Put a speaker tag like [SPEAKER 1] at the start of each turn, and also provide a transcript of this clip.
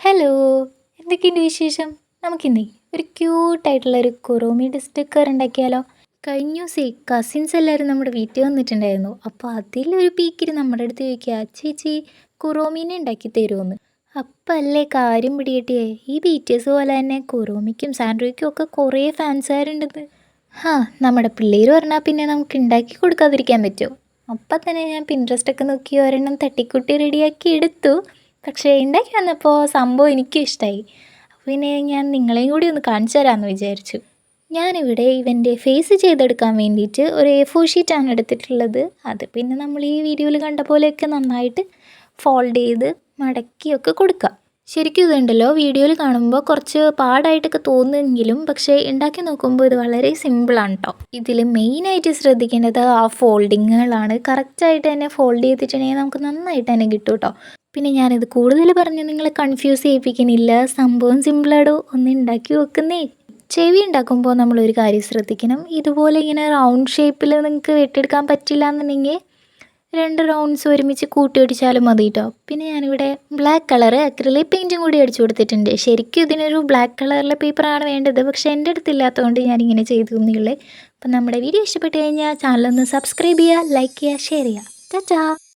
[SPEAKER 1] Hello, എന്തൊക്കെയുണ്ട് വിശേഷം? നമുക്കിന്നേ ഒരു ക്യൂട്ടായിട്ടുള്ളൊരു കുറോമിയുടെ സ്റ്റിക്കർ ഉണ്ടാക്കിയാലോ? കഴിഞ്ഞ ദിവസേ കസിൻസ് എല്ലാവരും നമ്മുടെ വീട്ടിൽ വന്നിട്ടുണ്ടായിരുന്നു. അപ്പോൾ അതിലൊരു പീക്കിരി നമ്മുടെ അടുത്ത് ചോദിക്കുക, ചേച്ചി കുറോമീനെ ഉണ്ടാക്കി തരുമോയെന്ന്. അപ്പം അല്ലേ കാര്യം പിടികിട്ടിയേ, ഈ ബി ടി എസ് പോലെ തന്നെ കുറോമിക്കും സാൻഡ്രോയ്ക്കും ഒക്കെ കുറേ ഫാൻസുകാരുണ്ടെന്ന്. നമ്മുടെ പിള്ളേർ പറഞ്ഞാൽ പിന്നെ നമുക്ക് ഉണ്ടാക്കി കൊടുക്കാതിരിക്കാൻ പറ്റുമോ? അപ്പം തന്നെ ഞാൻ പിൻട്രസ്റ്റൊക്കെ നോക്കി ഒരെണ്ണം തട്ടിക്കൂട്ടി റെഡിയാക്കി എടുത്തു. പക്ഷേ ഉണ്ടാക്കി വന്നപ്പോൾ സംഭവം എനിക്കും ഇഷ്ടമായി. അപ്പോൾ പിന്നെ ഞാൻ നിങ്ങളെയും കൂടി ഒന്ന് കാണിച്ചു തരാമെന്ന് വിചാരിച്ചു. ഞാനിവിടെ ഇവൻ്റെ ഫേസ് ചെയ്തെടുക്കാൻ വേണ്ടിയിട്ട് ഒരു A4 ഷീറ്റാണ് എടുത്തിട്ടുള്ളത്. അത് പിന്നെ നമ്മൾ ഈ വീഡിയോയിൽ കണ്ട പോലെയൊക്കെ നന്നായിട്ട് ഫോൾഡ് ചെയ്ത് മടക്കിയൊക്കെ കൊടുക്കുക. ശരിക്കും ഇതുണ്ടല്ലോ, വീഡിയോയിൽ കാണുമ്പോൾ കുറച്ച് പാടായിട്ടൊക്കെ തോന്നുമെങ്കിലും പക്ഷേ ഉണ്ടാക്കി നോക്കുമ്പോൾ ഇത് വളരെ സിമ്പിളാണ് കേട്ടോ. ഇതിൽ മെയിനായിട്ട് ശ്രദ്ധിക്കേണ്ടത് ആ ഫോൾഡിങ്ങുകളാണ്. കറക്റ്റായിട്ട് തന്നെ ഫോൾഡ് ചെയ്തിട്ടുണ്ടെങ്കിൽ നമുക്ക് നന്നായിട്ട് തന്നെ കിട്ടും കേട്ടോ. പിന്നെ ഞാനിത് കൂടുതൽ പറഞ്ഞ് നിങ്ങളെ കൺഫ്യൂസ് ചെയ്യിപ്പിക്കുന്നില്ല. സംഭവം സിമ്പിളാടോ, ഒന്ന് ഉണ്ടാക്കി വെക്കുന്നേ. ചെവി ഉണ്ടാക്കുമ്പോൾ നമ്മളൊരു കാര്യം ശ്രദ്ധിക്കണം. ഇതുപോലെ ഇങ്ങനെ റൗണ്ട് ഷേപ്പിൽ നിങ്ങൾക്ക് വെട്ടിയെടുക്കാൻ പറ്റില്ല എന്നുണ്ടെങ്കിൽ 2 റൗണ്ട്സ് ഒരുമിച്ച് കൂട്ടി അടിച്ചാലും മതി കേട്ടോ. പിന്നെ ഞാനിവിടെ ബ്ലാക്ക് കളർ അക്രിലിക് പെയിൻറ്റും കൂടി അടിച്ചു കൊടുത്തിട്ടുണ്ട്. ശരിക്കും ഇതിനൊരു ബ്ലാക്ക് കളറിലെ പേപ്പറാണ് വേണ്ടത്, പക്ഷേ എൻ്റെ അടുത്തില്ലാത്തതുകൊണ്ട് ഞാനിങ്ങനെ ചെയ്തു തന്നെയുള്ളേ. അപ്പം നമ്മുടെ വീഡിയോ ഇഷ്ടപ്പെട്ട് കഴിഞ്ഞാൽ ചാനലൊന്ന് സബ്സ്ക്രൈബ് ചെയ്യുക, ലൈക്ക് ചെയ്യുക, ഷെയർ ചെയ്യുക. ടാറ്റാ.